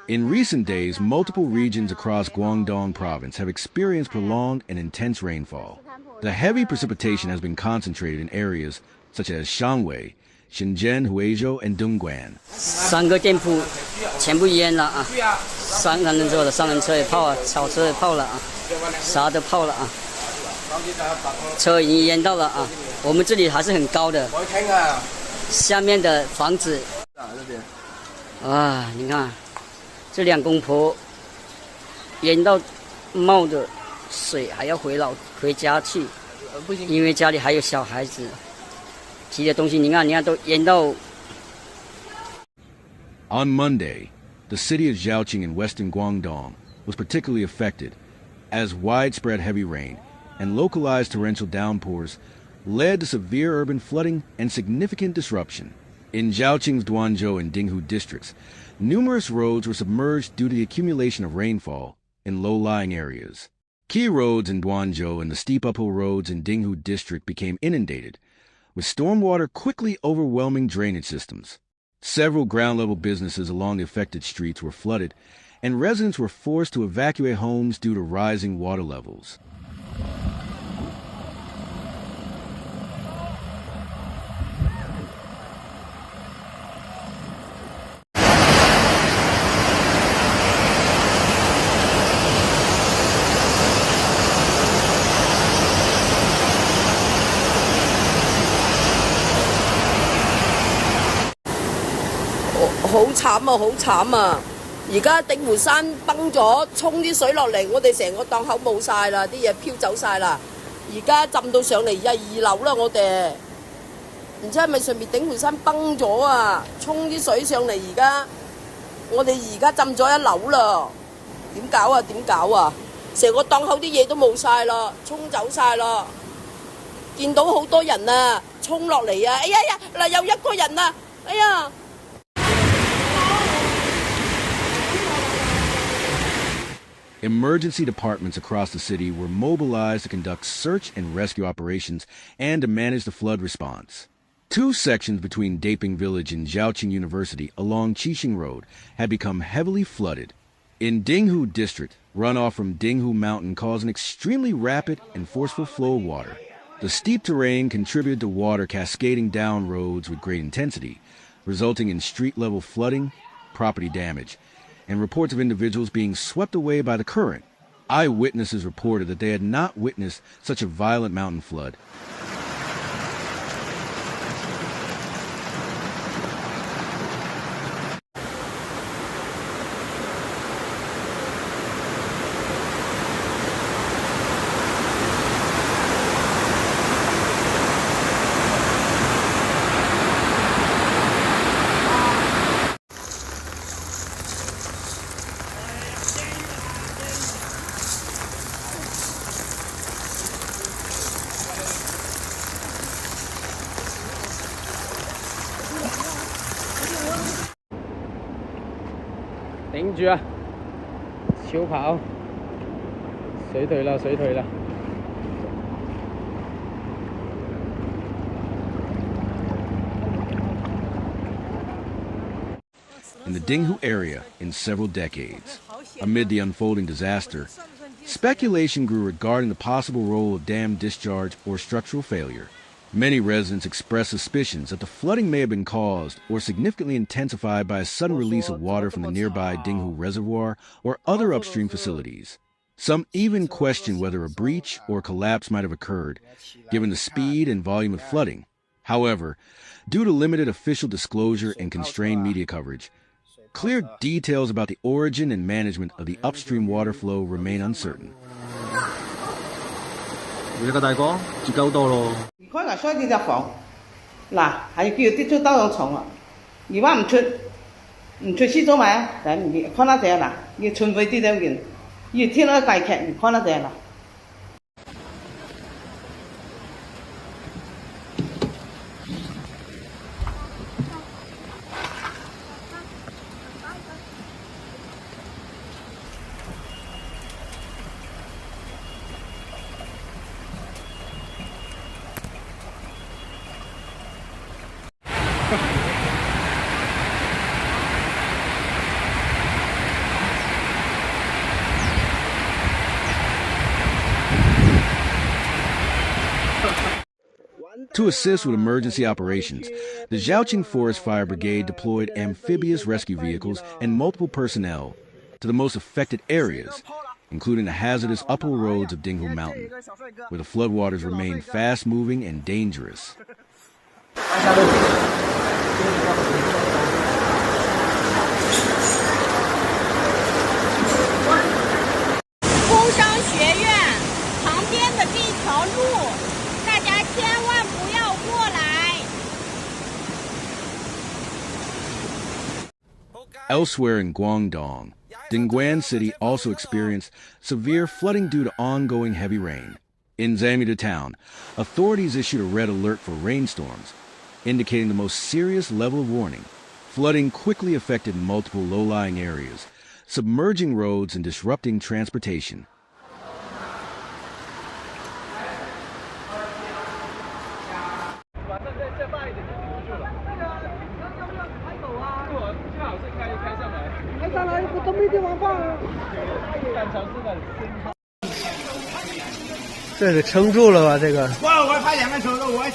In recent days, multiple regions across Guangdong Province have experienced prolonged and intense rainfall. The heavy precipitation has been concentrated in areas such as Shanwei, Shenzhen, Huizhou, and Dongguan. 3个店铺全部淹了啊！3人座的3轮车也泡了，小车也泡了啊，啥都泡了啊，车已经淹到了啊！我们这里还是很高的，下面的房子啊，你看这2公婆淹到冒的水，还要回家去，因为家里还有小孩子。 提的东西，你看都淹到。On Monday, the city of Zhaoqing in western Guangdong was particularly affected, as widespread heavy rain and localized torrential downpours led to severe urban flooding and significant disruption. In Zhaoqing's Duanzhou and Dinghu districts, numerous roads were submerged due to the accumulation of rainfall in low-lying areas. Key roads in Duanzhou and the steep uphill roads in Dinghu district became inundated, with stormwater quickly overwhelming drainage systems. Several ground-level businesses along the affected streets were flooded, and residents were forced to evacuate homes due to rising water levels. 好慘啊！好慘啊！而家鼎湖山崩咗，沖啲水落嚟，我哋成個檔口冇晒啦，啲嘢飄走晒啦。而家浸到上嚟2樓啦，我哋唔知係咪上面鼎湖山崩咗啊？沖啲水上嚟，而家我哋而家浸咗1樓啦，點搞啊？點搞啊？成個檔口啲嘢都冇晒啦，沖走晒啦。見到好多人啊，沖落嚟啊！哎呀呀，嗱有1個人啊！哎呀！ Emergency departments across the city were mobilized to conduct search and rescue operations and to manage the flood response. 2 sections between Daping Village and Zhaoqing University along Qixing Road had become heavily flooded. In Dinghu district, runoff from Dinghu Mountain caused an extremely rapid and forceful flow of water. The steep terrain contributed to water cascading down roads with great intensity, resulting in street-level flooding, property damage, and reports of individuals being swept away by the current. Eyewitnesses reported that they had not witnessed such a violent mountain flood. Đỉnh chưa? Siêu跑，水退啦，水退啦。In the Dinghu area in several decades. Amid the unfolding disaster, speculation grew regarding the possible role of dam discharge or structural failure. Many residents expressed suspicions that the flooding may have been caused or significantly intensified by a sudden release of water from the nearby Dinghu Reservoir or other upstream facilities. Some even questioned whether a breach or collapse might have occurred, given the speed and volume of flooding. However, due to limited official disclosure and constrained media coverage, clear details about the origin and management of the upstream water flow remain uncertain. 你個大哥住夠多咯。開牙衰啲隻房，嗱係叫啲出兜上床啊！而家唔出先做埋啊！但係看得正啦，要存費啲兩件，要天都大劇唔看得正啦。To assist with emergency operations, the Zhaoqing Forest Fire Brigade deployed amphibious rescue vehicles and multiple personnel to the most affected areas, including the hazardous uphill roads of Dongguan Mountain, where the floodwaters remain fast-moving and dangerous. 工商学院旁边的这条路，大家千万不要过来。 Elsewhere in Guangdong, Dongguan City also experienced severe flooding due to ongoing heavy rain. In Zhaoqing town, authorities issued a red alert for rainstorms, indicating the most serious level of warning. Flooding quickly affected multiple low-lying areas, submerging roads and disrupting transportation. "这得撑住了吧？这个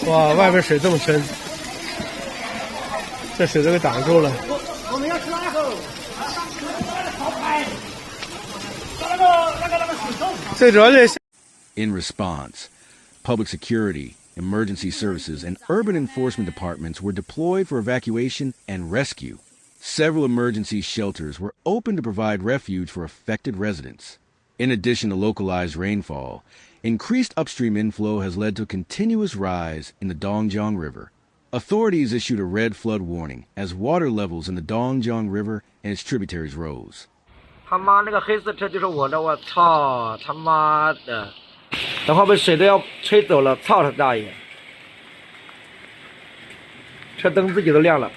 哇，外边水这么深，这水都给挡住了。最主要是。 In response, public security, emergency services, and urban enforcement departments were deployed for evacuation and rescue. Several emergency shelters were open to provide refuge for affected residents. In addition to localized rainfall, increased upstream inflow has led to a continuous rise in the Dongguan River. Authorities issued a red flood warning as water levels in the Dongguan River and its tributaries rose. 他妈那个黑色车就是我的，我操他妈的！等会被水都要吹走了，操他大爷！车灯自己都亮了。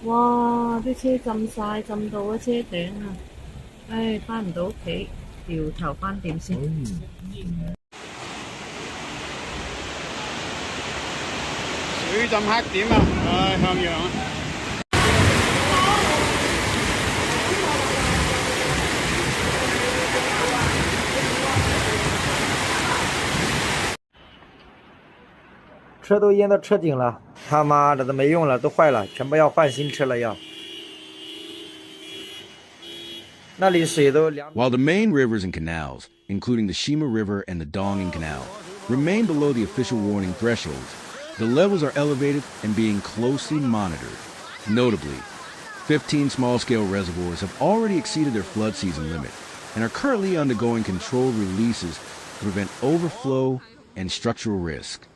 哇！啲車浸晒，浸到個車頂啊！唉，翻唔到屋企，掉頭翻店先。水浸黑點啊！唉，向陽啊！车都淹到车顶了，他妈的都没用了，都坏了，全部要换新车了要。那里水都凉。While the main rivers and canals, including the Shima River and the Dongguan Canal, remain below the official warning thresholds, the levels are elevated and being closely monitored. Notably, 15 small-scale reservoirs have already exceeded their flood season limit and are currently undergoing controlled releases to prevent overflow and structural risk.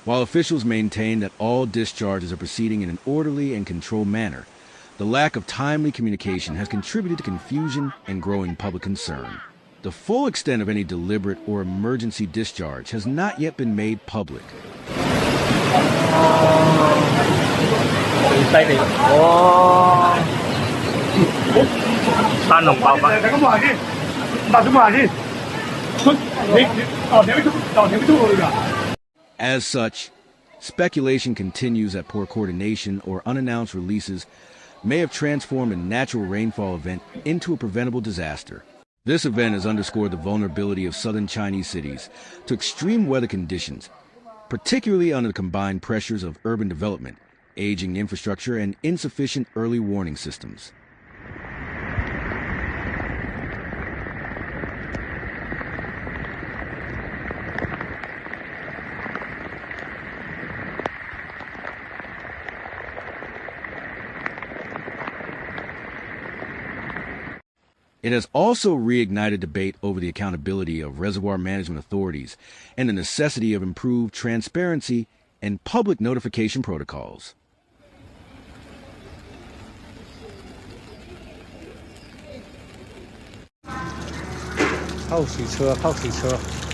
While officials maintain that all discharges are proceeding in an orderly and controlled manner, the lack of timely communication has contributed to confusion and growing public concern. The full extent of any deliberate or emergency discharge has not yet been made public. As such, speculation continues that poor coordination or unannounced releases may have transformed a natural rainfall event into a preventable disaster. This event has underscored the vulnerability of southern Chinese cities to extreme weather conditions, particularly under the combined pressures of urban development, aging infrastructure, and insufficient early warning systems. It has also reignited debate over the accountability of reservoir management authorities and the necessity of improved transparency and public notification protocols. 泡水车，泡水车。